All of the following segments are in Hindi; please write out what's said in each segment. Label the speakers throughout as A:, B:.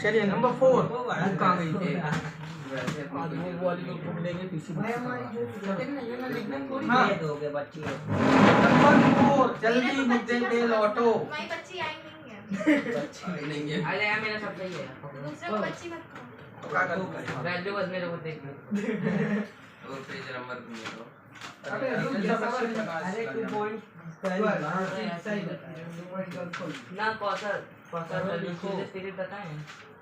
A: चलिए नंबर 4 कहाँ गई? हाँ नंबर 4 जल्दी मुद्दे पे लौटो।
B: हमारी बच्ची आई नहीं है।
A: नहीं है।
C: अरे यार मेरा सब सही है।
B: दूसरे को बच्ची मत कहो।
A: तो क्या करूँ?
C: वैल्यू बस मेरे को देख लो।
D: और पेज नंबर नहीं दो।
A: अरे
C: अरे 2 पॉइंट ना कौशल वैल्यू चीजें तेरे बताएं।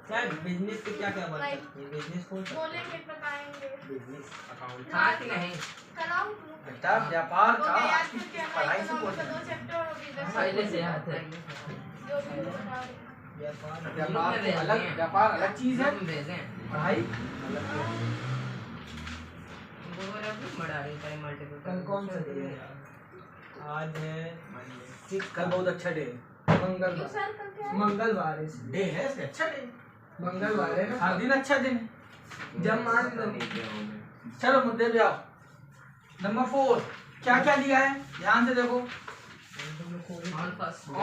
E: सर बिजनेस के क्या क्या बात करते हैं? बिजनेस खोल सकते
B: बोलेंगे बताएंगे।
E: बिजनेस अकाउंट
C: हाँ कि नहीं
B: कराओ
A: बेटा व्यापार
B: वो
A: का
B: याद करके
A: पढ़ाई से
B: हमारे
A: बोल
B: दो चैप्टर और बिजनेस
C: पहले से याद है।
B: जो भी वो बता रहे हैं।
E: व्यापार
A: व्यापार तो अलग व्यापार अलग चीज है,
C: हम भेजें
A: पढ़ाई
C: दो बार अब बढ़ा रही है मल्टीपल।
E: कल कौन सा डे है? आज है
A: कल बहुत अच्छा डे है।
B: क्यों
E: मंगलवार।
B: सर कल क्या है?
E: मंगलवार है
A: डे है इसलिए अच्छा डे।
E: मंगलवार है ना?
A: हर दिन अच्छा दिन है।
E: जब मान लो
A: चलो मुद्दे पे आओ। नंबर 4 क्या क्या दिया है ध्यान से देखो।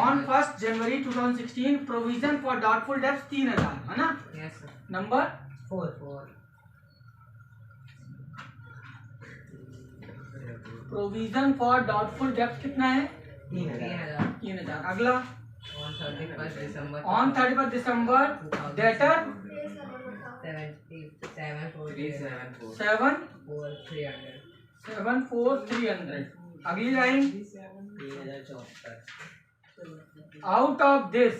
A: On 1 January 2016 provision for doubtful debts 3000 है ना।
C: Yes sir.
A: Number
E: 4
A: provision for doubtful debts कितना है?
E: 3000
A: 3000। अगला
C: on 31 December
A: on 31 December debtor 774,300। अगली line
E: 3074
A: out of this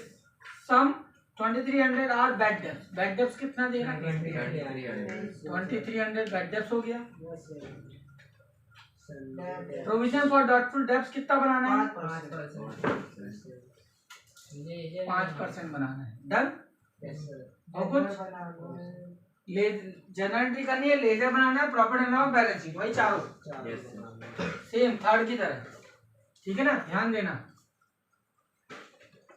A: sum 2300 are bad debts. Bad debts कितना देगा? 2300 बैड डेब्ट्स हो गया। प्रोविजन फॉर डाउटफुल डेब्ट्स कितना बनाना है? 5% बनाना है। डन। और कुछ ले जनरल एंट्री करनी है, लेजर बनाना है, profit and loss, balance sheet, वही चारों सेम थर्ड की तरह। ठीक है ना, ध्यान देना।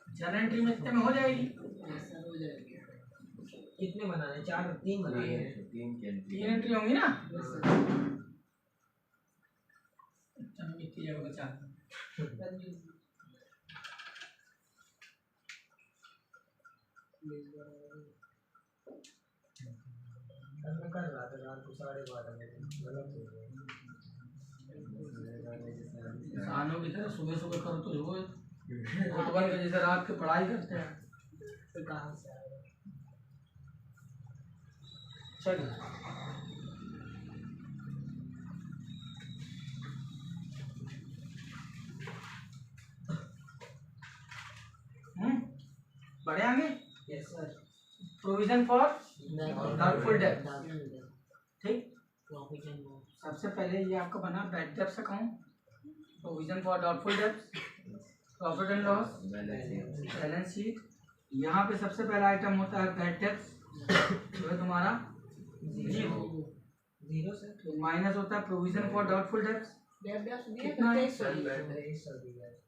A: जनरल एंट्री में इतने में हो जाएगी।
E: कितने बनाने? 4 3 बनाने हैं।
A: 3 एंट्री होंगी ना। चलो इतनी जगह बचा
E: मैं कर रहा था रात को 12:30 बजे गलत हो गया।
A: इंसानों की तरह सुबह सुबह करो तो हो। फुटबॉल के जैसे रात की पढ़ाई करते हैं।
E: फिर कहाँ से आएगा?
A: चलिए बढ़े आगे।
E: Yes sir.
A: Provision for doubtful डेब्ट। ठीक,
E: प्रॉफिट एंड लॉस।
A: सबसे पहले ये आपका बना bad debts account, provision for doubtful debts, profit and loss, balance sheet. यहाँ पे सबसे पहला आइटम होता है बैड डेब्ट्स, जो है तुम्हारा 0
E: सर।
A: तो माइनस होता है प्रोविजन फॉर डाउटफुल डेब्ट्स। कितना है?
E: 2300 दिया है।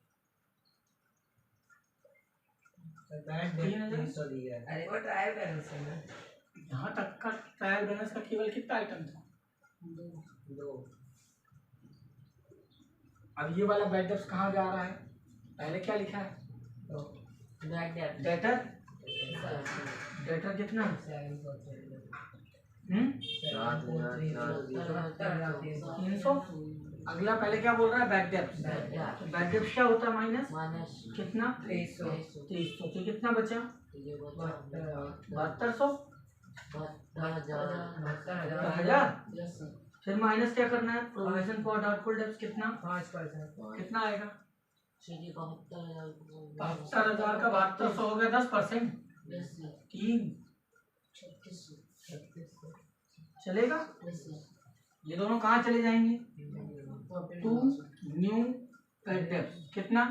E: बैड डेट 300 दिया है।
C: अरे वो ट्रायल बैलेंस है ना।
A: यहाँ तक का ट्रायल बैलेंस का केवल कितना आइटम था?
E: 2।
A: अब ये वाला बैड डेब्ट्स कहाँ जा रहा है? पहले क्या लिखा है? डेटर। डेटर कितना? 300। अगला पहले क्या बोल रहा है? Bad debts. बैड डेब्ट्स क्या होता है? माइनस कितना? 2300। तो कितना बचा? 7200। 1000। फिर माइनस क्या करना है? प्रोविजन फॉर डाउटफुल डेब्ट्स कितना?
E: 5%।
A: कितना आएगा? 72,000 का 7200 हो गया 10%। 3 चलेगा। ये दोनों कहाँ चले जाएंगे? To new bad debts. कितना?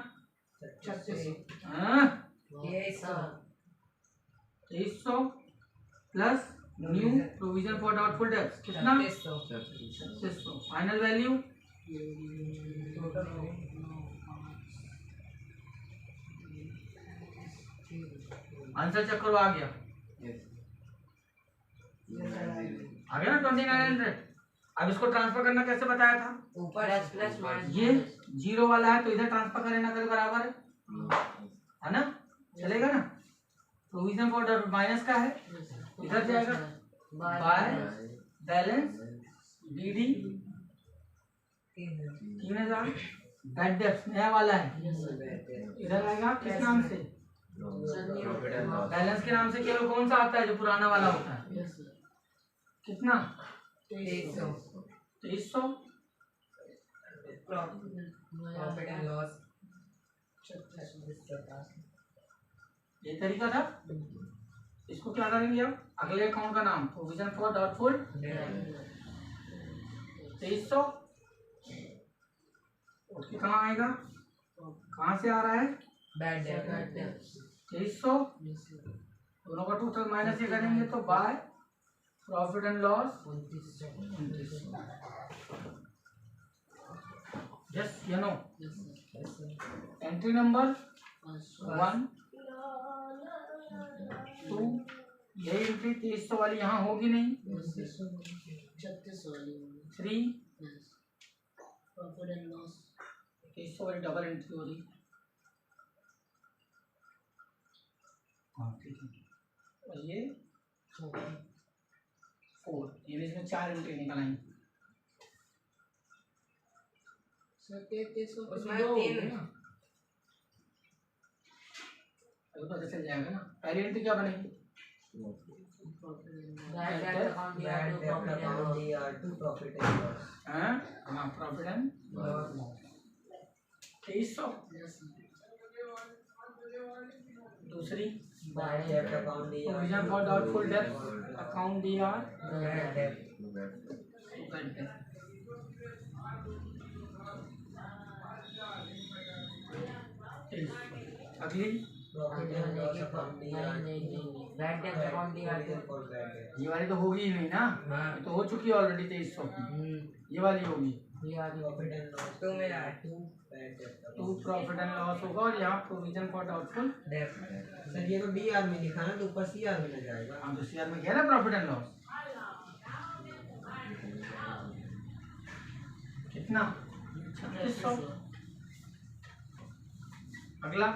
A: 2300 plus new provision for doubtful debts कितना? 3600। फाइनल वैल्यू आंसर चेक करो। आ गया ना 2900। अब इसको ट्रांसफर करना कैसे बताया था?
C: ऊपर एस प्लस
A: ये 0 वाला है तो इधर ट्रांसफर करें ना, करे बराबर है ना, चलेगा ना। प्रोविजन फॉर माइनस का है, इधर जाएगा by balance BD 3000। Bad debts नया वाला है, इधर आएगा किस नाम से, बैलेंस के नाम से केवल कौन सा आता है जो पुराना वाला होता है, कितना 2300।
E: प्रॉफिट एंड लॉस
A: ये तरीका था। इसको क्या करेंगे अब, अगले अकाउंट का नाम प्रोविजन फॉर डाउटफुल 2300। उसके कहाँ आएगा, कहाँ से आ रहा है,
C: बैड
A: 2300। दोनों का टोटल माइनस ये करेंगे तो bye profit and loss 2900। Yes या नो। एंट्री नंबर 1 2, यही एंट्री 2300 वाली यहाँ होगी नहीं। 3 2300 वाली डबल एंट्री हो रही। हाँ ठीक है। और ये 4, ये इसमें 4 एंट्री निकल आई।
C: उसमें 3
A: अभी पता चल जाएगा ना। पहली एंट्री क्या बनेगी,
E: प्रॉफिट एंड लॉस
A: हाँ प्रॉफिट एंड 2300। दूसरी प्रोविजन फॉर डाउटफुल डेब्ट अकाउंट डीआर अगली ये वाली तो होगी ही नहीं ना, ये तो हो चुकी है ऑलरेडी 2300। ये वाली होगी टू प्रॉफिट एंड लॉस होगा, और यहाँ प्रोविजन फॉर डाउटफुल
E: सर ये तो डी आर में लिखा ना, तो ऊपर सी आर में लग जाएगा।
A: हाँ तो सीआर में क्या है ना प्रॉफिट एंड लॉस कितना 3600। अगला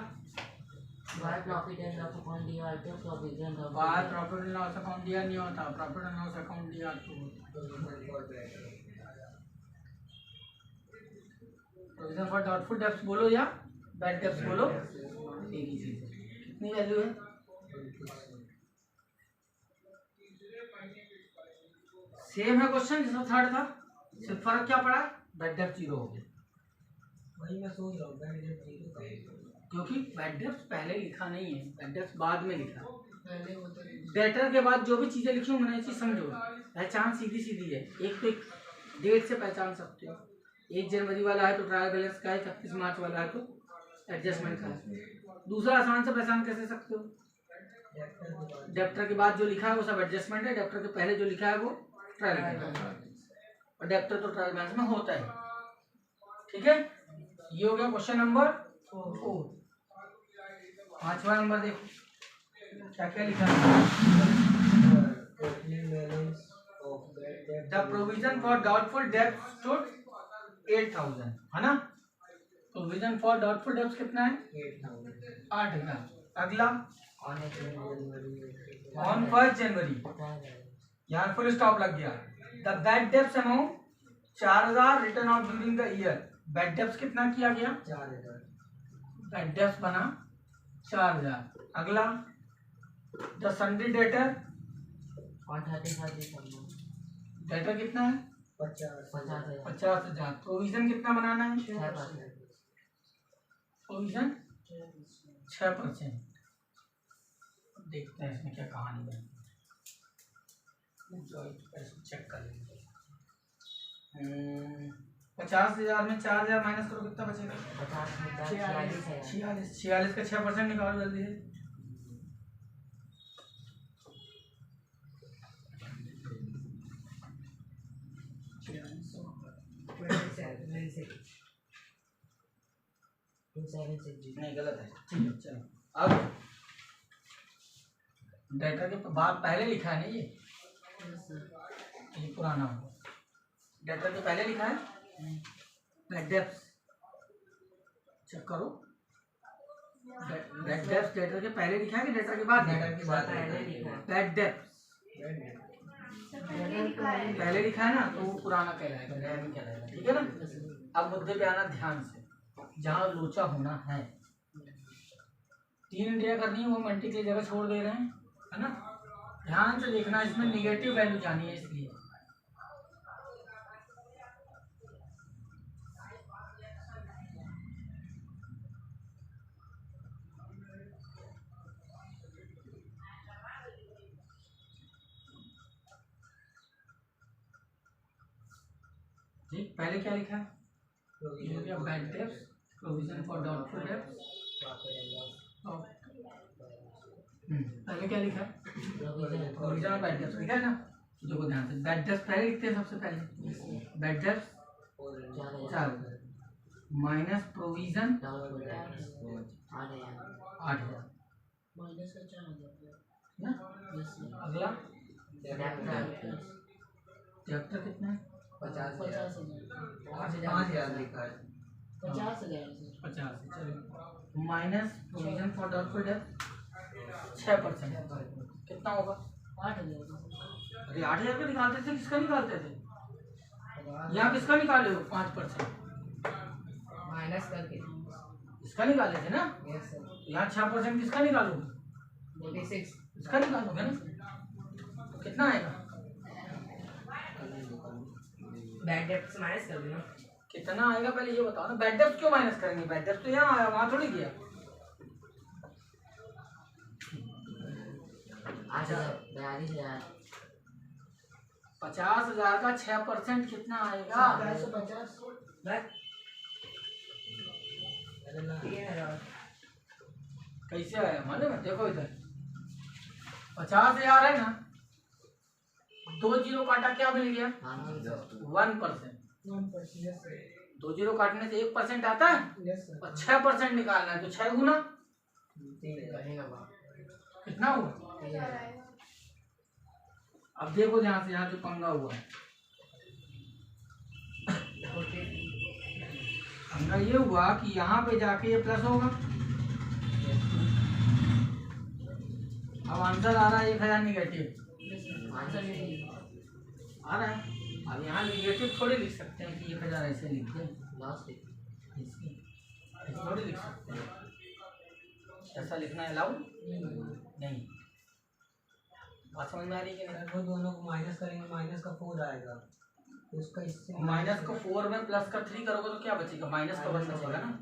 C: by profit and loss account DR तो provision
A: by profit and loss account DR नहीं होता, profit and loss account DR तो प्रोविजन फॉर डाउटफुल डेब्ट्स बोलो या बैड डेब्ट्स बोलो, एक ही चीज है। कितनी वैल्यू है, सेम है क्वेश्चन जैसा थर्ड था, सिर्फ फर्क क्या पड़ा, बैड डेब्ट 0 हो गया।
E: वही मैं सोच रहा हूँ बैड डेब्ट 0 का,
A: क्योंकि बैड डेब्ट्स पहले लिखा नहीं है, बैड डेब्ट्स बाद में लिखा। डेटर के बाद जो भी चीजें लिखी होंगी ना, चीज समझो, पहचान सीधी सीधी है। एक तो एक डेट से पहचान सकते हो, 1 जनवरी वाला है तो ट्रायल बैलेंस का है, 31 मार्च वाला है तो एडजस्टमेंट का है। दूसरा आसान से पहचान कैसे सकते हो, डेप्टर के बाद जो लिखा है वो सब एडजस्टमेंट है, डेप्टर के पहले जो लिखा है वो ट्रायल बैलेंस है, और डेप्टर तो ट्रायल बैलेंस में होता है। ठीक है, ये हो गया क्वेश्चन नंबर 4। 5वां नंबर देखो क्या क्या लिखा है। द प्रोविजन फॉर डाउटफुल डेब्ट स्टूड 8000 है ना। प्रोविजन फॉर डाउटफुल डेब्ट कितना है 8000। अगला ऑन 1 जनवरी, यहाँ फुल स्टॉप लग गया। The bad debts amount 4000 return of during the year. Bad debts कितना किया गया
E: 4000,
A: बैड डेब्ट्स बना 4000। अगला द सन्ड्री डेटर, डेटर कितना है 50,000। प्रोविजन कितना बनाना है, प्रोविजन 6%। देखते हैं इसमें क्या कहानी है, चेक कर लेंगे। 50,000 में 4,000 माइनस करो, कितना बचेगा 46 का 6% निकालो जल्दी से। नहीं गलत है, ठीक है चलो। अब डेटा के बाद पहले लिखा है ना, ये पुराना हो, डेटा के पहले लिखा है बैड डेब्ट्स। चेक करो बैड डेप्थ डेटर के पहले लिखा है कि डेटर के बाद लिखा है?
E: डेटर के बाद
C: पहले लिखा है।
A: बैड डेप्थ
B: सब पहले लिखा है।
A: पहले लिखा है ना, तो वो पुराना कहलाएगा, नया नहीं कहलाएगा, ठीक है ना। अब मुद्दे पे आना ध्यान से, जहाँ लोचा होना है 3 इंडिया करनी है, वो मल्टी की जगह छोड़ दे रहे हैं, है ना। ध्यान से देखना, इसमें निगेटिव वैल्यू जानी है इसलिए। जी पहले क्या लिखा है? Bad depth, provision for doubtful depth. पहले क्या लिखा है? प्रोविजन ऑफ बैड डेप्थ लिखा है ना। देखो ध्यान से, बैड डेप्थ पहले लिखते हैं सबसे पहले। बैड डेप्थ 4 माइनस प्रोविजन 8,000 ना। अगला चैप्टर कितना है?
E: 50,000 लिखा है।
A: 50। चलिए minus provision for doubtful depth 6%, कितना होगा? 8,000। अरे 8,000 का निकालते थे, किसका निकालते थे? यहाँ किसका निकाले हो? 5%
E: माइनस करके
A: इसका निकाले थे ना।
E: Yes sir.
A: यहाँ 6% किसका निकालोगे?
E: 46
A: इसका निकालोगे ना, तो कितना आएगा?
C: बैड डेप्थ से माइनस कर देना।
A: कितना आएगा पहले ये बताओ ना। बैड डेप्थ क्यों माइनस करेंगे? बैड डेप्थ तो यहाँ आया, वहाँ थोड़ी गया।
C: 42,000
A: 50,000 का 6% कितना आएगा?
E: 450।
C: बस
E: अरे ना
C: 3,000।
A: कैसे आया मालूम है? देखो इधर 50,000 है ना, 2 जीरो काटा क्या मिल गया? 1%।
E: 1% यस सर।
A: 2 जीरो काटने से 1% आता है,
E: यस सर।
A: और 6% निकालना है, तो 6 गुना
E: 3,000
A: कितना हुआ? अब देखो ध्यान से, यहाँ जो पंगा हुआ है, पंगा ये हुआ कि यहाँ पे जाके ये प्लस होगा। अब आंसर आ रहा है 1,000 निगेटिव आ रहा है। अब यहाँ निगेटिव थोड़ी लिख सकते हैं कि 1,000 ऐसे लिख दें, ऐसे थोड़ी लिख सकते हैं। ऐसा लिखना अलाउ नहीं। बात समझ में आ रही है कि नहीं?
E: वो दोनों को माइनस करेंगे, माइनस का 4 आएगा, तो उसका इससे
A: माइनस को 4 में प्लस का 3 करोगे तो क्या बचेगा? माइनस का 1 बचेगा ना।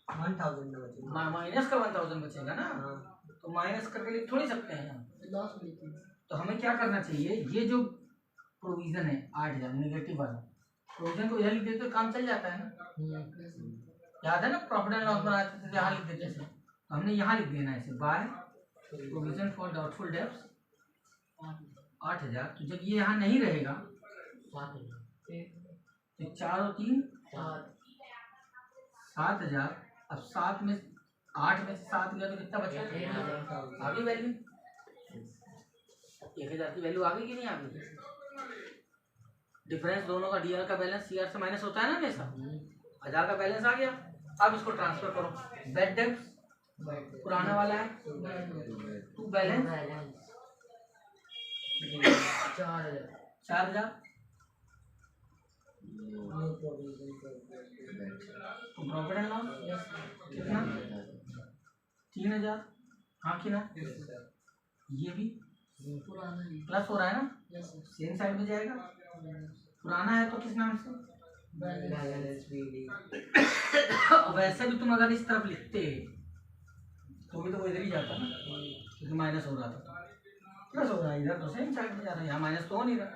E: 1000 में बचेगा।
A: माइनस का 1000 बचेगा ना,
E: हाँ
A: तो माइनस करके लिख थोड़ी सकते हैं हम।
E: लॉस लिखिए।
A: तो हमें क्या करना चाहिए? ये जो प्रोविजन है 8,000 नेगेटिव वाला, प्रोविजन को इधर लिख देते तो काम चल जाता है ना। याद है ना, प्रॉफिट एंड लॉस बनाते थे, यहाँ लिख देते थे। तो हमने यहाँ लिख देना है इसे, by provision for doubtful debts 8,000। तो जब ये यहाँ नहीं रहेगा तो 4 और 3 7,000। अब 7 में 8 में से 7 गया तो कितना बचा? आगे वैल्यू 1,000 की वैल्यू आ गई कि नहीं आ गई? डिफरेंस दोनों का, डीआर का बैलेंस सीआर से माइनस होता है ना हमेशा। 1,000 का बैलेंस आ गया। अब इसको ट्रांसफर करो। बैड डेब्ट्स पुराना वाला है, टू बैलेंस 4,000। तो प्रॉफिट एंड लॉस कितना? 3,000। हाँ कि ना? ये भी प्लस हो रहा है ना, सेम साइड में जाएगा। पुराना है तो किस नाम से? वैसे भी तुम अगर इस तरफ लिखते तो भी तो वो इधर ही जाता ना, क्योंकि माइनस हो रहा था, प्लस हो रहा है इधर, तो सेम साइड में जा रहा है। यहाँ माइनस तो हो नहीं रहा।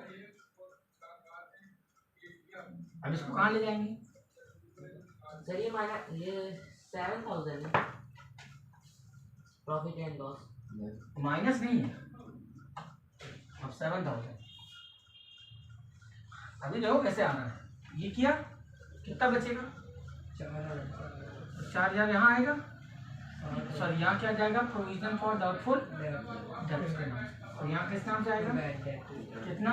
A: अब इसको कहाँ ले जाएंगे?
C: सर ये माइनस, ये 7,000 है प्रॉफिट एंड लॉस।
A: माइनस नहीं है, अब 7,000। अभी देखो कैसे आ रहा है। ये किया, कितना बचेगा? 4,000 यहाँ आएगा। सर यहाँ क्या जाएगा? प्रोविजन फॉर डाउटफुल डेब्ट्स के नाम। और यहाँ किस नाम से आएगा? कितना?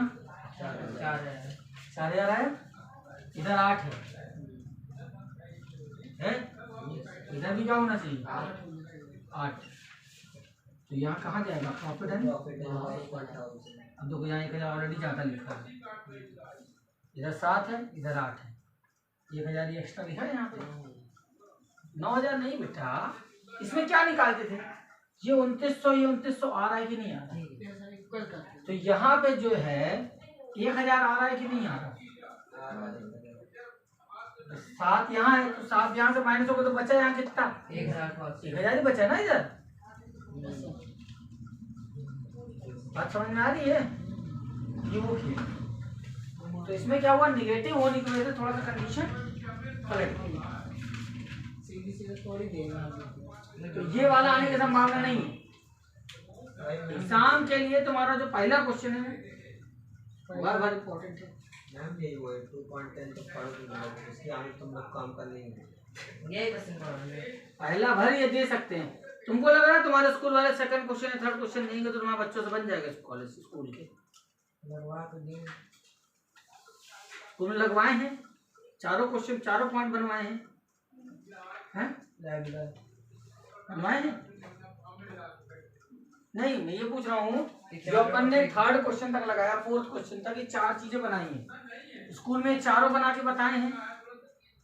A: 4,000 आया। इधर 8 है, इधर भी क्या होना चाहिए? 8। तो यहाँ कहाँ जाएगा? प्रॉफिट एंड
E: प्रॉफिट है 1000।
A: अब देखो यहाँ 1000 ऑलरेडी ज़्यादा लिखा है, इधर 7 है, इधर 8 है, 1000 ये एक्स्ट्रा लिखा है यहाँ पे। 9000 नहीं बेटा, इसमें क्या निकालते थे? ये 2900, ये 2900 आ रहा है कि नहीं आ रहा? तो यहाँ पे जो है 1000 आ रहा है कि नहीं आ रहा? 7 यहाँ है, तो 7 यहाँ से माइनस होगा तो बचा यहाँ कितना? 1000 ही बचा ना इधर। बात समझ में आ रही है? ये वो खेल, तो इसमें क्या हुआ? निगेटिव होने की वजह से थोड़ा सा कंडीशन पलट गई। तो ये वाला आने की संभावना नहीं है। एग्जाम के लिए तुम्हारा जो पहला क्वेश्चन है बहुत इम्पोर्टेंट है।
E: मैम यही वो है 2.10 तो पढ़ दूंगा, इसके आगे तुम लोग काम कर लेंगे।
C: यही क्वेश्चन पढ़ोगे।
A: पहला भर ये दे सकते हैं। तुमको लग रहा है तुम्हारे स्कूल वाले सेकंड क्वेश्चन या थर्ड क्वेश्चन देंगे तो तुम्हारे बच्चों से बन जाएगा कॉलेज स्कूल के? तुमने लगवाए हैं चारों क्वेश्चन, चारों पॉइंट बनवाए हैं, बनवाए हैं? नहीं, मैं ये पूछ रहा हूँ जो अपन ने थर्ड क्वेश्चन तक लगाया, फोर्थ क्वेश्चन तक, ये 4 चीजें बनाई हैं, स्कूल में चारों बना के बताए हैं?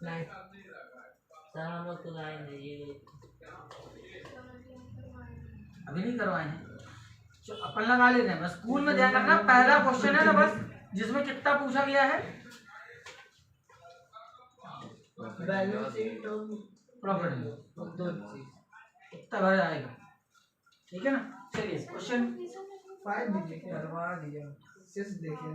C: नहीं सर, हम लोग तो लाएंगे ये
A: अभी नहीं करवाए हैं, अपन लगा ले रहे हैं। स्कूल में ध्यान रखना, पहला क्वेश्चन है ना बस, जिसमें कितना पूछा गया है?
E: बैलेंस शीट और
A: प्रॉफिट कितना भर आएगा, ठीक है ना? चलिए क्वेश्चन
E: 5 दीजिए, करवा दीजिए, 6 देखिए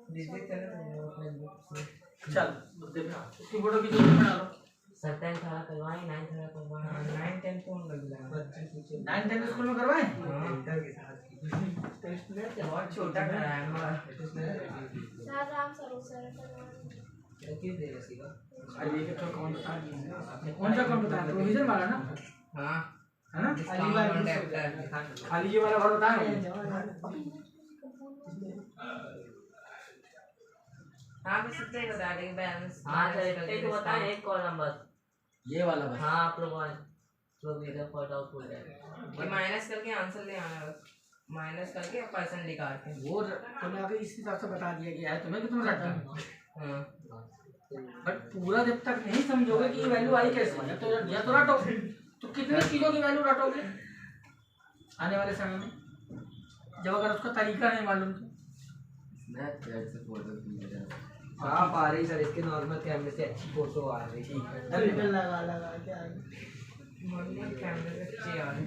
E: दीजिए करें तो अपने बुक से।
A: चल मुद्दे पे इसकी फोटो की जरूरत बना लो।
C: 7 सारा करवाएं, 9 सारा करवाएं।
E: 9 10 कौन लग रहा है? बच्चे पूछे
A: 9 10 स्कूल में करवाए?
E: इंटर के साथ टेस्ट में
C: बहुत छोटा कराया है हमारा।
E: किस देगा सीधा?
A: अरे ये तो कौन बता दिया, कौन सा कौन बताया? प्रोविजन वाला ना,
C: हाँ
A: है ना?
C: डिस्काउंट
A: खाली ये वाला भर बताया ना?
C: हाँ भी सबसे बता देंगे बैलेंस। हाँ सर, एक तो बताएं, एक कॉलम बस
A: ये वाला बस।
C: हाँ प्रोविजन फॉर डाउटफुल डेट, ये माइनस करके आंसर ले आना बस, माइनस करके परसेंट निकाल के
A: वो तुम्हें आगे इस हिसाब से बता दिया गया है तुम्हें कि तुम रखना।
C: हाँ।
A: बट पूरा जब तक नहीं समझोगे कि ये वैल्यू आई कैसे है, तो या तो रटो, तो कितनी चीजों की वैल्यू रटोगे आने वाले समय में, जब अगर उसका तरीका नहीं मालूम तो।
E: आप आ रही सर, इसके नॉर्मल कैमरे से अच्छी फोटो आ रही है।
A: धन्यवाद।
E: लगा के आ गई।
C: नॉर्मल कैमरे से अच्छी आ रही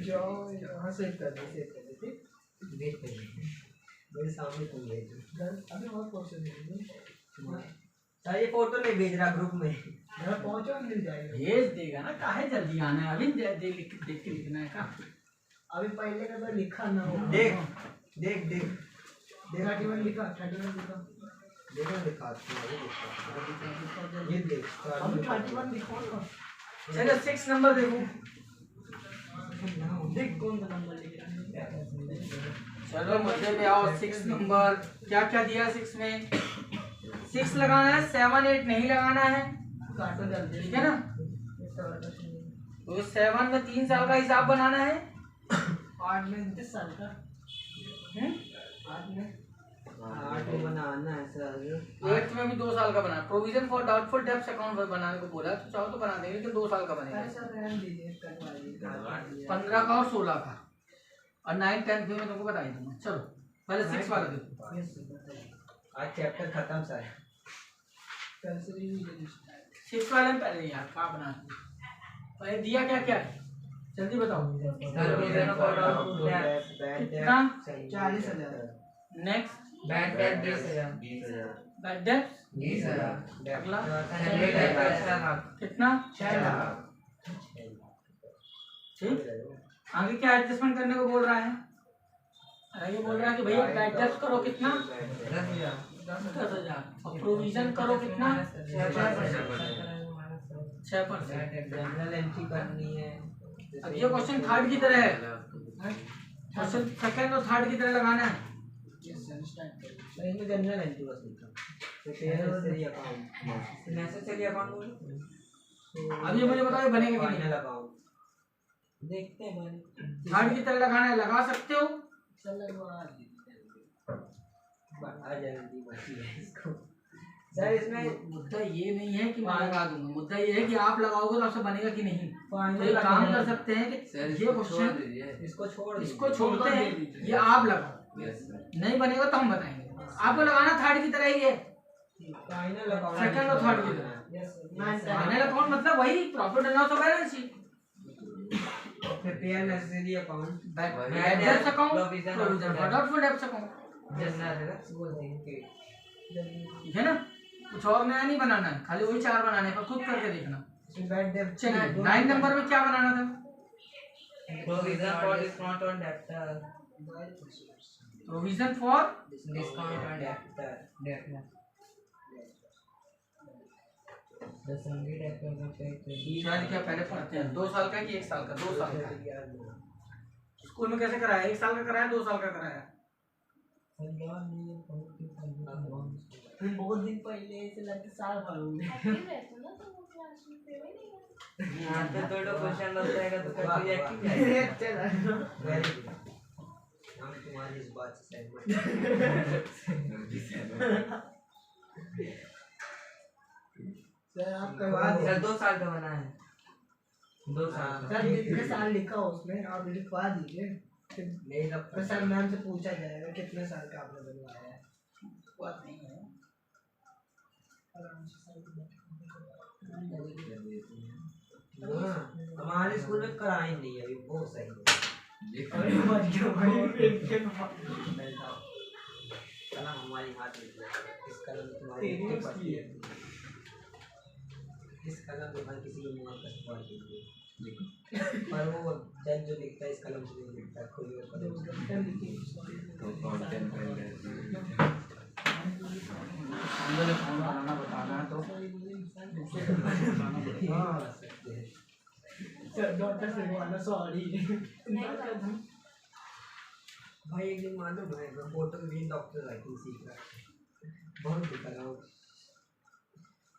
E: जाओ यहाँ से कर दे, ठीक? देख कर मेरे सामने तुम भेज अभी और फोटो भेज सर, ये फोटो नहीं भेज रहा ग्रुप में, जरा पहुंचो मिल जाएगा।
A: भेज देगा ना, काहे जल्दी आना है? अभी देख के लिखना है का?
E: अभी पहले का तो लिखा ना हो। देख देख देख देख 31 लिखा, 31 लिखा, देखो लिखा ये देख अभी 31 लिखो ना।
A: चलो 6 नंबर देखो,
E: देख कौन सा नंबर लिखा है।
A: चलो मुद्दे पे आओ। 6 नंबर क्या क्या दिया 6 में? 6 लगाना है, 7 8 नहीं लगाना है,
E: काटो जल्दी,
A: ठीक है ना? तो 7 में 3 साल का हिसाब बनाना है,
E: 8 में 10 साल का, 8 में बनाना है सर,
A: 8 में भी 2 साल का बना। Provision for doubtful debts account बनाने को बोला, तो चाहो तो बना देंगे, लेकिन 2 साल का बनेगा। 15 का और 16 का, और 9 10 में तुमको बता ही दूंगा। चलो पहले 6 वाला देखो।
E: आज चैप्टर खत्म सर।
A: 6 वाले में पहले यार क्या बना पहले दिया क्या क्या जल्दी बताओ। कितना?
E: 40,000।
A: Next
C: bad debt 20,000,
A: bad debt
C: 20,000,
A: अगला कितना?
E: 6 लाख।
A: ठीक, आगे क्या एडजस्टमेंट करने को बोल रहा है? ये बोल रहा है कि भैया बैड डेट करो कितना? 10,000। और प्रोविजन करो कितना? 6%।
E: जनरल एंट्री करनी है।
A: अब ये क्वेश्चन थर्ड की तरह है, क्वेश्चन सेकंड और थर्ड की तरह लगाना है।
E: इसमें जनरल एंट्री बस लिखा, नेसेसरी अकाउंट
C: नेसेसरी अकाउंट बोलो।
A: अब ये मुझे बताओ ये बनेगा कि
E: फाइनल
A: नहीं?
E: अकाउंट
C: देखते हैं बने।
A: थर्ड की तरह लगाना है, लगा सकते हो।
E: आ जल्दी बची है इसको सर। इसमें
A: मुद्दा ये नहीं है कि मैं लगा दूंगा, मुद्दा ये है कि आप लगाओगे तो आपसे बनेगा कि नहीं। तो
E: फाइनल
A: एक काम कर सकते हैं कि
D: सर
A: ये
D: इसको छोड़
A: क्वेश्चन
D: दीजिए।
E: इसको छोड़
A: इसको छोड़ते हैं, ये आप लगाओ,
D: यस सर।
A: नहीं बनेगा तो हम बताएंगे। आपको लगाना थर्ड की तरह ही है,
E: फाइनल अकाउंट
A: सेकंड और थर्ड की तरह। फाइनल अकाउंट मतलब वही प्रॉफिट एंड लॉस और balance sheet.
E: Prepare necessary account
A: debts account,
C: Provision of
A: provision for doubtful debts account,
C: general
E: बोल देंगे
A: ठीक है ना। कुछ और नया नहीं बनाना है, खाली वही 4 बनाने हैं, पर खुद करके देखना।
E: बैड डेब्ट
A: चलिए 9 नंबर में क्या बनाना था?
C: Provision for discount on debtor,
A: provision for
C: discount on debtor. दसवीं डेप्टर में पे
A: शायद क्या पहले पढ़ते हैं 2 साल का कि 1 साल का? 2 साल का। स्कूल में कैसे कराया? 1 साल का कराया, 2 साल का कराया?
E: बहुत दिन पहले से लगता साल भर हो गए।
C: यहाँ पे थोड़ा क्वेश्चन लग जाएगा तो कर रिएक्ट ही जाएगा।
E: चला वेरी गुड, हम तुम्हारी इस बात से सहमत हैं। सर आप करवा दो
C: सर 2 साल का बना है, 2 साल का।
E: सर कितने साल लिखा हो उसमें आप लिखवा दीजिए, नहीं तो सर मैम से पूछा जाएगा कितने साल का आपने बनवाया है।
A: बात नहीं है।
E: हाँ, हमारे स्कूल में कराई नहीं है अभी, बहुत सही है। कलम हमारी हाथ में है, इस कलम में तुम्हारी इतनी पड़ती है, इस कलम में हर किसी को मुँह कष्ट पहुँच है। पर वो जज जो लिखता है इस कलम से नहीं लिखता, खुद ही कलम से
D: तो कंटेंट पहले
A: अंदर फोन बनाना बताना है तो
E: हाँ सकते हैं। सर डॉक्टर से बोलना सॉरी भाई। एक दिन मालूम है मैं फोटो ग्रीन डॉक्टर राइटिंग सीख रहा है, बहुत दिखा रहा हूँ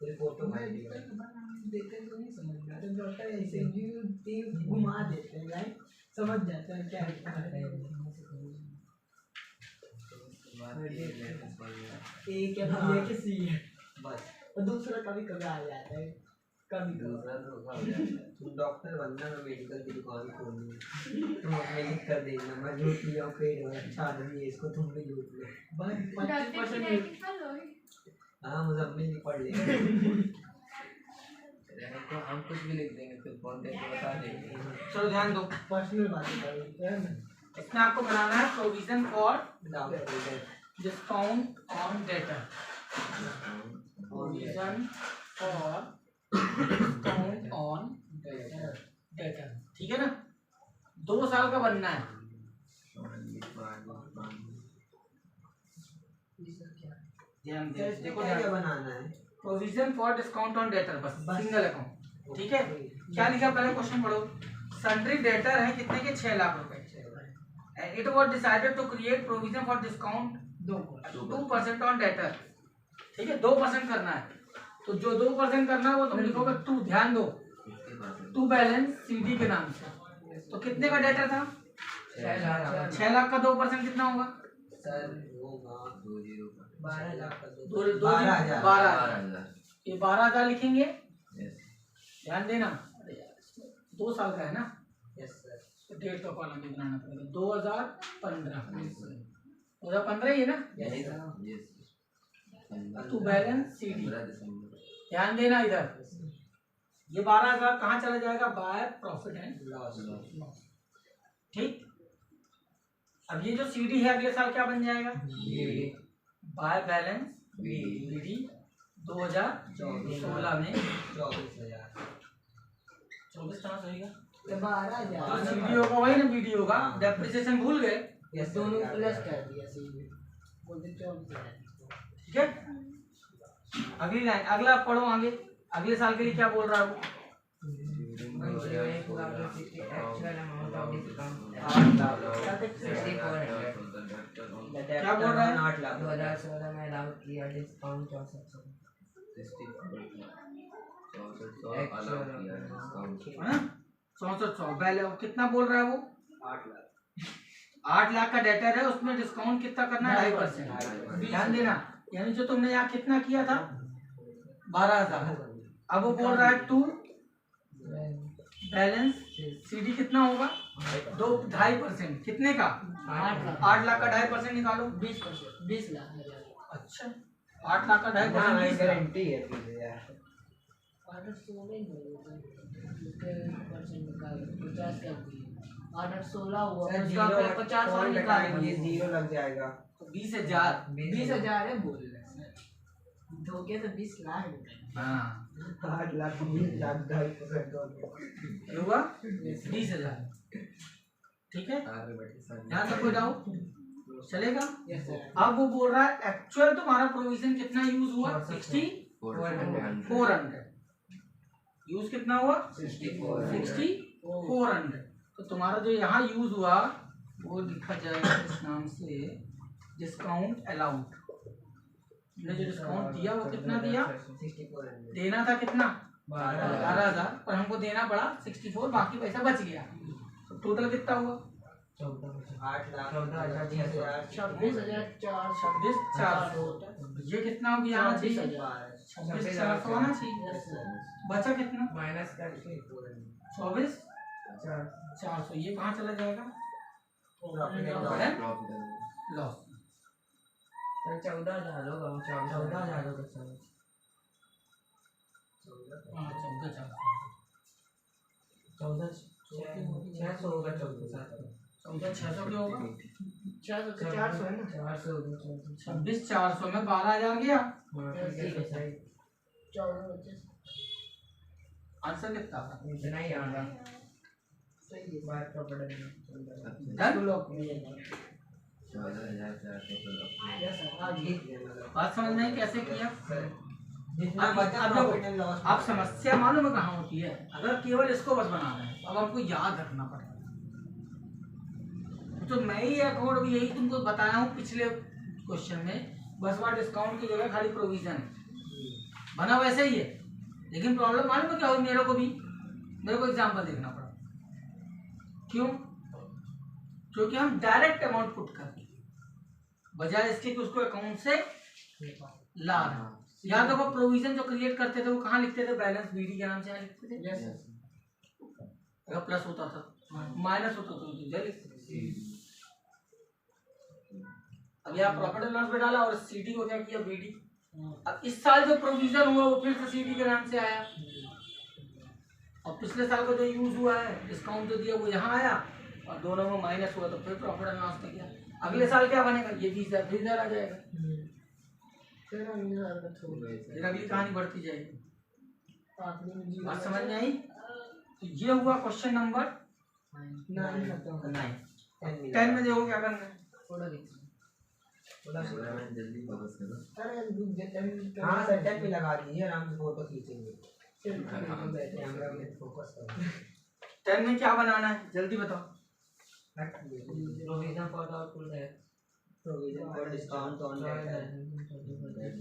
E: तेरे फोटो भाई देखते तो नहीं समझ में आता। डॉक्टर ऐसे भी घुमा देते हैं राइट, समझ जाता है क्या है। एक है बी है कि सी है बस, और दूसरा कभी कभी आ जाता है, कभी
D: दूसरा धोखा हो जाता है।
E: तुम डॉक्टर बनना, मैं मेडिकल की दुकान खोलनी, तुम अपने लिख कर देना मैं लूट लिया पेड़ और अच्छा आदमी है इसको तुम भी लूट लो बस 25%। हाँ मुझे भी पढ़ लेंगे।
D: तो हम कुछ भी लिख देंगे फिर कंटेंट बता देंगे।
A: चलो ध्यान दो,
E: पर्सनल बातें करेंगे
A: इसमें आपको बनाना है provision for
E: doctor
A: discount on debtor. Provision for discount on debtor, ठीक है ना। 2 साल का बनना है। ध्यान दे, देखो
E: क्या
A: ध्यान,
E: बनाना है
A: provision for discount on debtor, बस सिंगल अकाउंट, ठीक है। क्या लिखा पहले क्वेश्चन पढ़ो। सन्ड्री डेटर है कितने के? 6 लाख रुपए। It was decided to create provision for discount 2% on debtor, ठीक है। 2% करना है, तो जो 2% करना है वो तुम लिखोगे 2। ध्यान दो, 2 बैलेंस सीडी के नाम से। तो कितने का डेटर था? 6 लाख का 2% कितना होगा?
E: सर होगा 12 लाख का
A: 12,000।
D: 12,000।
A: ये 12,000 लिखेंगे,
D: यस
A: ध्यान देना। 2 साल का है ना,
E: यस सर।
A: तो डेट का कॉलम भी बनाना पड़ेगा। 2015 ही है ना।
D: Yes yes.
A: 2 बैलेंस सीडी,
D: 15 दिसंबर।
A: ध्यान देना इधर। ये 12,000 कहाँ चला जाएगा? Bye profit and
E: loss
A: loss, ठीक। अब ये जो सीडी है अगले साल क्या बन जाएगा? बाय बैलेंस बीडी 2016 में
E: 24,000
A: 24 कहाँ से होगा?
E: 12,000
A: सीडी होगा वही ना, बीडी होगा। डेप्रिसिएशन भूल गए,
E: यस दोनों प्लस कर दिया सीधी बोलते 24,000
A: ठीक है। अगली लाइन, अगला पढ़ो आगे। अगले साल के लिए क्या बोल रहा है वो?
C: actual amount of discount 6400
A: क्या बोल रहा है?
E: 8 लाख
C: 2016 में अलाउ किया डिस्काउंट 6400
A: 6400 पहले वो कितना बोल रहा है वो
E: 8 लाख
A: 8 लाख का डेटर है, उसमें डिस्काउंट कितना करना है 2.5%। ध्यान देना, यानी जो तुमने यहाँ कितना किया था 12,000, अब वो बोल रहा है टू बैलेंस सीडी कितना होगा 2.5%। कितने का 8 लाख का 2.5% निकालो
B: 20 लाख
A: अच्छा 8 लाख का 2.5%
E: गारंटी है पीछे यार
B: ऑर्डर 16 ही होगा उसके परसेंट निकाल 50 कर दिए ऑर्डर 16 हुआ
E: सर
B: उसका
E: जीरो
B: 50 और निकालेंगे
E: ये 0 लग जाएगा
A: तो 20,000
B: 20,000 है बोल रहे हैं धोखे तो 20 लाख
A: हाँ
E: 8 लाख 20 लाख 2.5% हो गया
A: ये हुआ 20,000 ठीक है। यहाँ तक कोई डाउट चलेगा।
B: यस सर
A: अब वो बोल रहा है एक्चुअल तुम्हारा प्रोविजन कितना यूज हुआ 400 यूज कितना हुआ 6400। तो तुम्हारा जो यहाँ यूज हुआ वो लिखा जाएगा इस नाम से डिस्काउंट अलाउड। ने जो डिस्काउंट दिया वो कितना दिया
E: 6400
A: देना था कितना 12,000 पर हमको देना पड़ा 64, बाकी पैसा बच गया। तो टोटल कितना हुआ
E: 8 लाख
B: 26,400
A: ये कितना हो गया आना चाहिए 26,400 आना चाहिए। बचा कितना
C: माइनस करके
A: 24,400 ये कहाँ चला जाएगा लॉस।
C: सर 14,000 होगा 14,000 होगा सर 14,600 होगा
A: 14,600 क्या होगा
B: 400 है ना
C: 400 होगा
A: 26,400 में 12,000 गया।
B: 14
A: आंसर कितना था
C: इतना ही आएगा
B: सही है
C: बात का पड़ा
A: डन।
B: यस सर आगे
A: बात समझ में आई कैसे किया।
E: जितना
A: अब
E: बचा
A: अब
E: प्रॉफिट एंड लॉस
A: आप समस्या मालूम है कहाँ होती है, अगर केवल इसको बस बनाना है अब हमको याद रखना पड़ेगा। तो मैं ही अकाउंट भी यही तुमको बताया हूँ पिछले क्वेश्चन में, बस वहाँ डिस्काउंट की जगह खाली प्रोविजन बना वैसे ही है, लेकिन प्रॉब्लम मालूम है क्या हुई मेरे को एग्जाम्पल देखना पड़ा। क्यों? क्योंकि हम डायरेक्ट अमाउंट पुट करके बजाय इसके कि उसको अकाउंट से ला रहे हैं। याद देखो प्रोविजन जो क्रिएट करते थे वो कहाँ लिखते थे बैलेंस बीडी के नाम से यहाँ लिखते थे। अगर प्लस होता था माइनस होता तो इधर लिखते थे। अब यहाँ प्रॉफिट एंड लॉस में डाला और सीडी को क्या किया बीडी। अब इस साल जो प्रोविजन हुआ वो फिर से सीडी के नाम से आया, और पिछले साल का जो यूज हुआ है डिस्काउंट जो दिया वो यहाँ आया और दोनों में माइनस हुआ तो फिर प्रॉफिट एंड लॉस में गया। अगले साल क्या बनेगा ये 20,000 आ जाएगा, फिर अगली कहानी बढ़ती जाएगी। बात समझ में आई। तो ये हुआ क्वेश्चन नंबर 9। 10 में देखो क्या करना है।
D: जल्दी फोकस करो।
E: हाँ सर 10 में लगा दीजिए, आराम से फोटो खींचेंगे। कैमरा में फोकस करो।
A: 10 में क्या बनाना है जल्दी बताओ।
C: Provision for doubtful debt
E: provision for discount on debtor,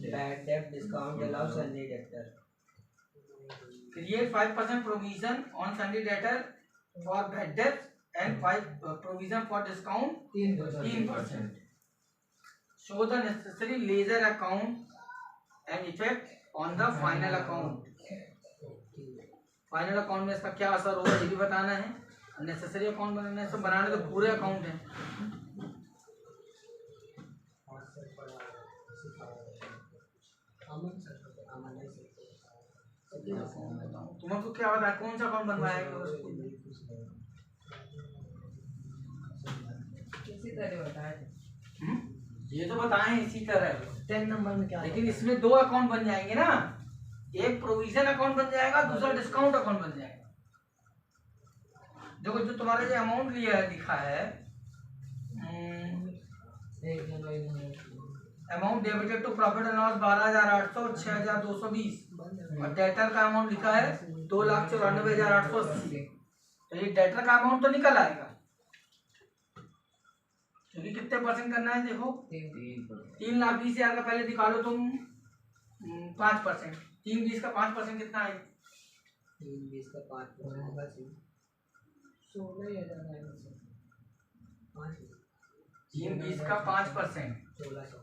E: bad debt discount allow Sunny debtor.
A: Create 5% provision on Sunday debtor for bad debt and 5 provision for discount 3%. Show the necessary ledger account and effect on the final account. Final account में इसका क्या असर होगा ये भी बताना है। नेसेसरी अकाउंट बनाने से बनाने तो पूरे अकाउंट है। तुमको क्या पता कौन सा अकाउंट बनवाएगा उसको।
C: किसी तरह बताया
A: ये तो बताएं इसी तरह।
B: 10 नंबर में क्या
A: लेकिन इसमें 2 अकाउंट बन जाएंगे ना, एक प्रोविजन अकाउंट बन जाएगा, दूसरा डिस्काउंट अकाउंट बन जाएगा। देखो जो तुम्हारा जो अमाउंट लिया है लिखा है amount debited to profit and loss 12,800 और 6,220 और डेटर का अमाउंट लिखा है 2,94,880। तो ये डेटर का अमाउंट तो निकल आएगा, क्योंकि कितने परसेंट करना है देखो, 3,20,000 का पहले निकालो तुम 5%, 3,20 का 5% कितना है?
E: 3 20 का 5% होगा चाहिए
B: 16,000 आएगा सर।
A: 3,20 का 5%,
E: 1600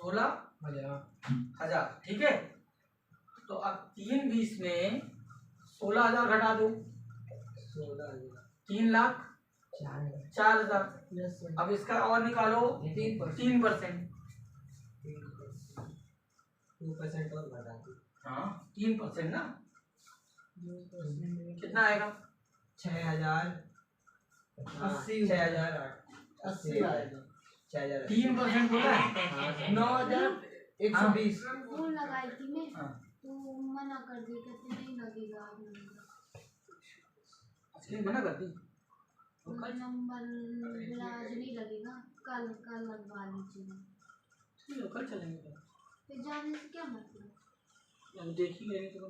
A: 16,000, ठीक है। तो अब 3,20 में 16,000 घटा दो,
E: 16,000
A: 3,04,000।
B: Yes sir.
A: अब इसका और निकालो 3%,
E: 2% और बढ़ा दो।
A: हाँ 3% ना,
B: 2%
A: कितना आएगा?
E: 6,000
B: अस्सी
E: 6,080
B: आएगा।
E: 6,000
A: 3% होता है।
B: 9,120।
F: वो लगाई थी मैं
A: हाँ।
F: तो मना कर दी, कहते नहीं लगेगा अब
A: इसलिए मना कर दी। तो कल
F: नंबर बोला आज नहीं लगेगा, कल कल लगवा लीजिए।
A: ठीक है, कल चलेंगे तो।
F: फिर जाने से क्या मतलब?
A: अब देख ही लेंगे तो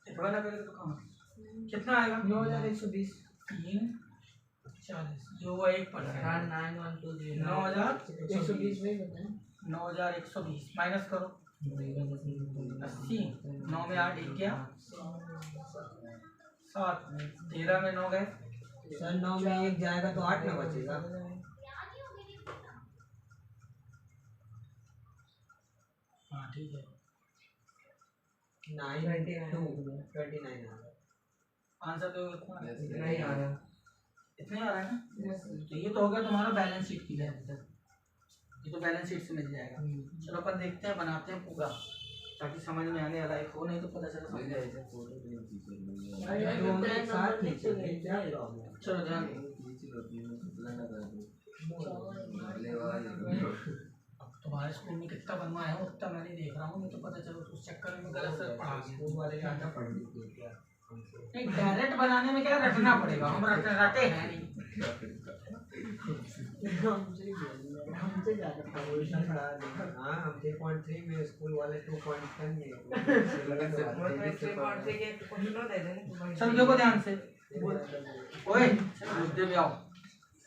A: इतना ना करें तो कहाँ, कितना आएगा?
B: 9,120।
A: 3,40 जो हुआ 1%,
B: 120 नहीं बताएं।
A: 9,120 माइनस करो 80, 9 में 8 एक गया 7, 13 में 9 गए,
E: सर 9 में 1 जाएगा तो 8 में बचेगा।
A: हाँ ठीक है।
E: 9 2 29 आ गया।
A: आंसर तो इतना
C: नहीं आ रहा।
A: इतने आ रहा है ना। तो ये तो हो गया तुम्हारा बैलेंस शीट की है, ये तो बैलेंस शीट से मिल जाएगा। चलो अपन देखते हैं, बनाते हैं पूरा, ताकि समझ में आने वाला हो, नहीं तो पता चला।
E: दोनों एक साथ खींचेंगे, क्या प्रॉब्लम है?
A: चलो ध्यान दो। अब तुम्हारे स्कूल में कितना बनवाया है उतना मैं नहीं देख रहा हूँ, नहीं तो पता चलो उस चक्कर में गलत से पढ़ा दिया।
E: स्कूल वाले ज़्यादा पढ़ लीजिए क्या
A: नहीं, डायरेक्ट बनाने में क्या रटना पड़ेगा, हम रटे हैं नहीं।
B: हमसे ज़्यादा
E: पोजीशन पढ़ा देंगे। हाँ हम 3.3 में, स्कूल वाले 2.10 में।
A: चलो देखो ध्यान से, ओए मुद्दे में आओ।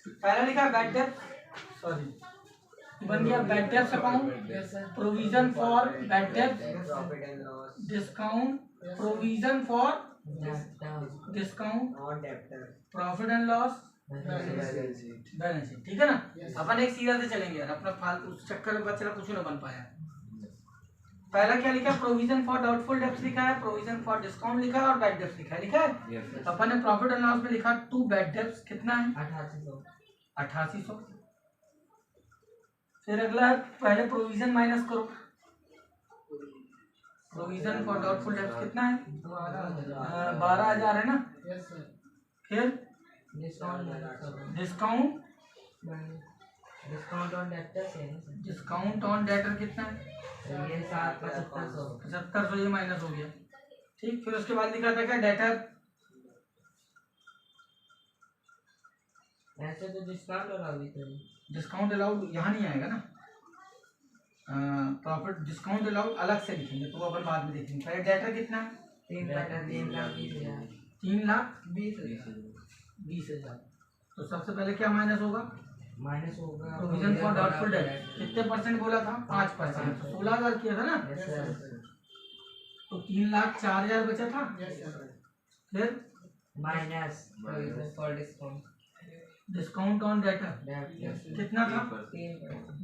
A: पहला लिखा बैड डेब्ट, सॉरी बन गया बैड डेब्ट अकाउंट, प्रोविजन फॉर बैड डेब्ट,
E: profit and loss
A: discount, provision for discount,
E: और debtor
A: profit and loss, balance sheet, ठीक है ना। अपन एक सीरियल से चलेंगे यार, अपना फालतू उस चक्कर में बच्चा कुछ नहीं बन पाया। पहला क्या लिखा है? प्रोविजन फॉर डाउटफुल डेब्ट्स लिखा है, प्रोविजन फॉर डिस्काउंट लिखा है और बैड डेब्ट्स लिखा है, लिखा है। तो अपन ने प्रॉफिट एंड लॉस में लिखा 2 बैड डेब्ट्स, कितना है? 8800। फिर अगला है, पहले प्रोविजन माइनस करो, प्रोविजन फॉर डाउटफुल डेब्ट्स कितना है? 12,000 है ना।
B: Yes sir.
A: फिर डिस्काउंट ऑन डेटर कितना है? 7,700, ये माइनस हो गया, ठीक। फिर उसके बाद लिखा था क्या? डेटर,
C: ऐसे तो
A: डिस्काउंट अलाउड यहाँ नहीं आएगा ना, प्रॉफिट डिस्काउंट अलाउड अलग से लिखेंगे, तो वो अपन बाद में देखेंगे। पहले डेटर कितना है? 3,20,000। तो सबसे पहले क्या माइनस होगा?
C: माइनस होगा
A: प्रोविजन फॉर डाउटफुल डेट, कितने परसेंट बोला था? 5%, 16,000 किया था ना। तो 3,04,000 बचा था। फिर
C: minus provision for discount
A: discount on debtor कितना था?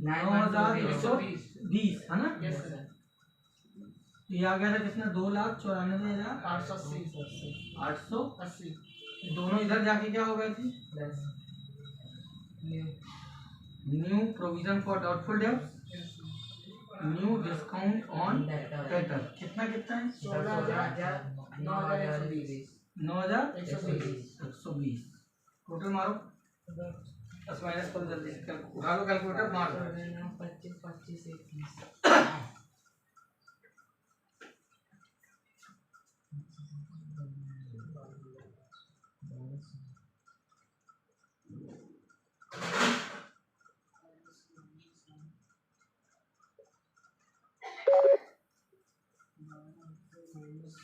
A: 9,120 है ना। ये आ गया था कितना? 2,94,880। दोनों इधर जाके क्या हो गए थे? New provision for doubtful debts, new discount on debtor, कितना कितना है? 9,120। टोटल मारो, प्लस माइनस करो जल्दी से, उठा लो कैलकुलेटर, मार दो।
C: 25 25 21
B: माइनस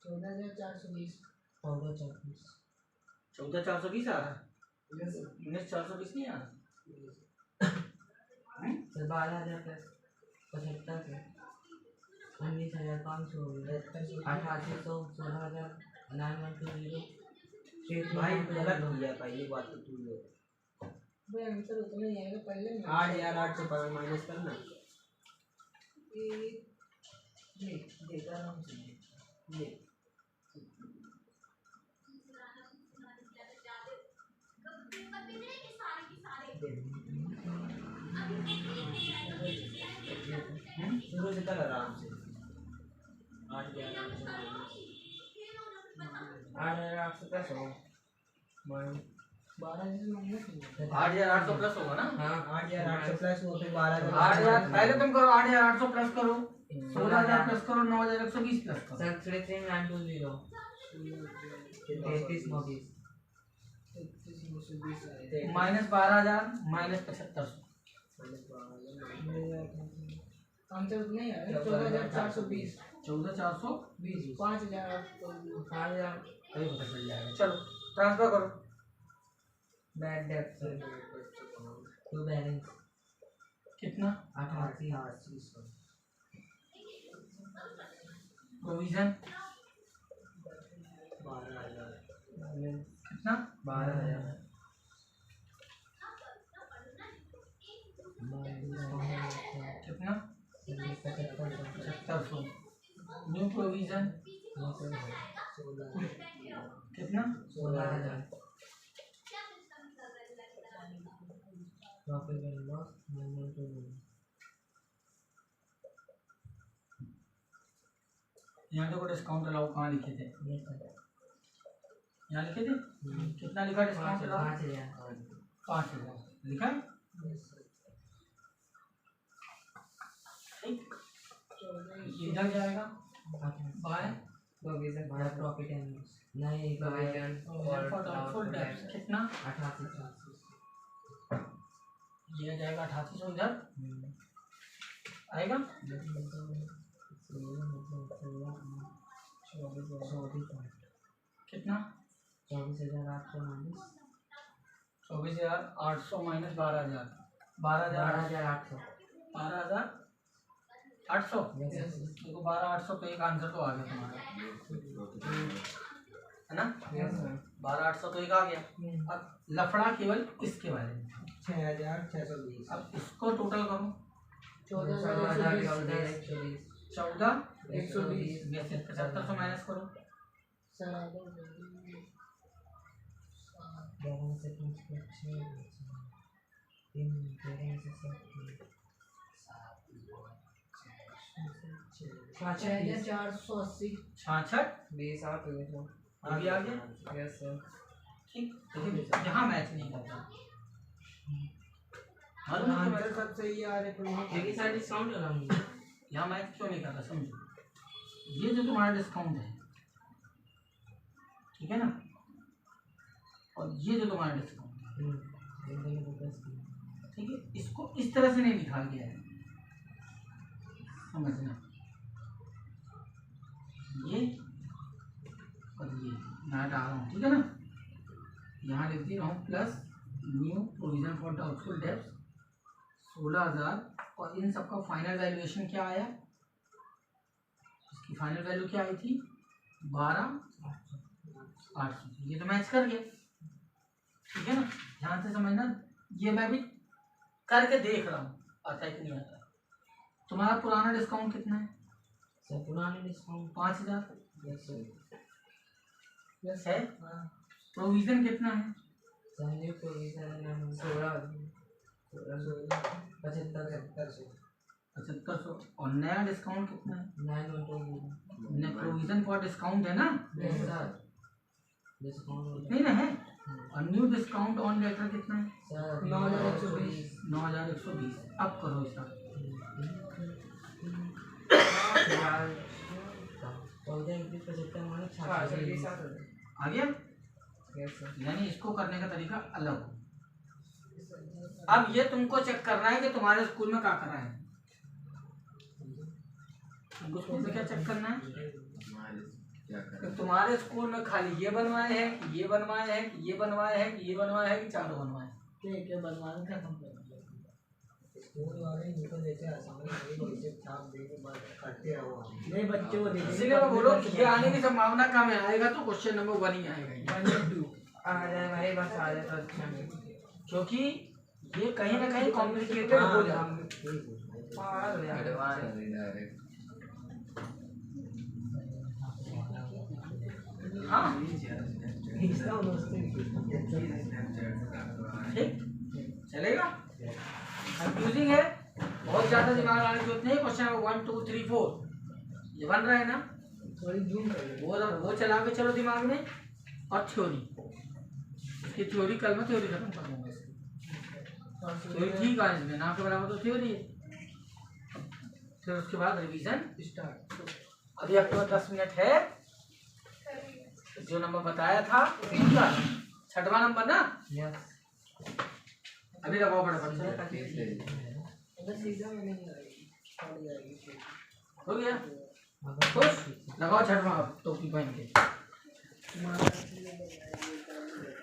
B: चौदह हजार चार सौ बीस
A: 14,420 आ रहा है 19,420 नहीं आ रहा।
C: सर 12,000 प्लस 75 है 19,500 हो गया 88,100 16,000 9120
E: भाई गलत किया भाई, ये बात तो तू है।
B: भाई आंसर उतना ही आएगा पहले में
E: 8,800 माइनस करना।
C: देख आराम से ये
E: शुरू से कर आराम से 8,800
C: 8,800 प्लस हो
A: 8,800 प्लस होगा ना।
C: हाँ
E: 8,800 प्लस वो फिर 12,000
A: 8,000 पहले तुम करो 8,800 प्लस करो 16,000 प्लस करो 9,120 प्लस करो।
C: सर 3,920 33,920
A: माइनस 12,000 माइनस 7,500
B: आंसर उतना ही आएगा 14,420
A: 14,420
B: 5,000
A: वही पता चल जाएगा। चलो ट्रांसफर करो।
C: Bad debt sir to balance
A: कितना
C: 88
A: प्रोविजन
E: 12,000
A: कितना
C: 12,000
A: कितना 7,500 न्यू प्रोविजन कितना
C: 16,000 प्रॉफिट एंड लॉस 9,220
A: यहाँ देखो डिस्काउंट अलाउ कहाँ लिखे थे,
C: ये सर
A: यहाँ लिखे थे। कितना लिखा डिस्काउंट अलाउ
C: 5,000
A: 5,000 लिखा है। ठीक ये इधर जाएगा by
C: provision by profit and loss नहीं प्रोविजन
A: फॉर डाउटफुल डेब्ट्स कितना
C: 88
A: ये आ जाएगा 8800 इधर आएगा। कितना 24,800 माइनस 12,000 12,800 देखो 12,800 पे एक आंसर तो आ गया तुम्हारा है ना। 12,800 तो एक आ गया। अब लफड़ा केवल इसके बारे में
E: 6,620
A: अब इसको टोटल करो
B: 14,120
A: 14,120 में से 7,500 माइनस करो
B: छः हजार 480
A: 66
C: 20 आप
A: ये भी आ गया।
C: यस सर
A: ठीक देखिए यहाँ मैच नहीं करता मालूम है
E: आंसर सब सही आ रहे तो
C: ये सारा डिस्काउंट लगाऊंगी
A: यहाँ मैच क्यों नहीं करता समझो। ये जो तुम्हारा डिस्काउंट है ठीक है ना, और ये जो तुम्हारा डिस्काउंट है ठीक है, इसको इस तरह से नहीं लिखा गया है समझना। ये और ये मैं डाल रहा हूँ ठीक है ना, यहाँ लिख दे रहा हूँ plus new provision for doubtful debts 16,000 और इन सबका फाइनल वैल्यूएशन क्या आया, इसकी फाइनल वैल्यू क्या आई थी 12,800। ये तो मैच कर गया ठीक है ना। ध्यान से समझना, ये मैं भी करके देख रहा हूँ आता है कि नहीं आता। तुम्हारा पुराना डिस्काउंट कितना है
C: सर पुराने डिस्काउंट
A: 5,000
B: प्लस
A: है। प्रोविजन कितना है
C: सर न्यू प्रोविजन
A: 7,500 और नया डिस्काउंट कितना है
C: 9,120
A: प्रोविजन फॉर डिस्काउंट है ना
C: डिस्काउंट
A: नहीं ना है। और न्यू डिस्काउंट ऑन लेटर कितना है
C: सर
A: 9,120। अब करो हिसाब आ गया।
C: यस सर
A: यानी इसको करने का तरीका अलग हो। अब ये तुमको चेक करना है कि तुम्हारे स्कूल में क्या करा है। तुमको स्कूल में क्या चेक करना है
D: क्या
A: कि
D: करें?
A: तुम्हारे स्कूल में खाली ये बनवाए हैं कि ये बनवाए हैं कि ये बनवाए हैं कि ये बनवाए हैं कि चारों बनवाए हैं।
B: क्या बनवाने का खत्म कर दिया।
E: स्कूल वाले इनको जैसे आसानी से वैसे छाप देके बाद करते रहो
B: नहीं बच्चों को देते
A: इसीलिए मैं बोलो कि ये आने की संभावना कम है, आएगा तो क्वेश्चन नंबर 1 ही आएगा ये।
B: 1 या 2
C: आ जाए भाई, बस आ जाए तो अच्छा है।
A: क्योंकि ये कहीं ना कहीं कॉम्प्लिकेटेड हो जाता है।
C: पागल हो यार।
D: एडवांस डायरेक्ट
A: हाँ
E: खींचता हूँ उससे
A: ठीक चलेगा। कंफ्यूजिंग है, बहुत ज्यादा दिमाग लगाने की जरूरत नहीं। क्वेश्चन नंबर 1 2 3 4 ये बन रहा है ना,
B: थोड़ी जूम कर लो।
A: वो चला के चलो दिमाग में। और थ्योरी, इसकी थ्योरी कल मैं थ्योरी खत्म कर दूंगा इसकी। थ्योरी ठीक है, इसमें ना के बराबर तो थ्योरी है। फिर उसके बाद रिवीजन स्टार्ट। अभी आपके पास 10 मिनट है। जो नंबर बताया था उसका 6वां नंबर ना, अभी लगाओ फटाफट से।
B: अगर सीधा में नहीं आएगी पड़ जाएगी।
A: हो गया खुश, लगाओ 6वां टोपी पहन के।
B: तुम्हारा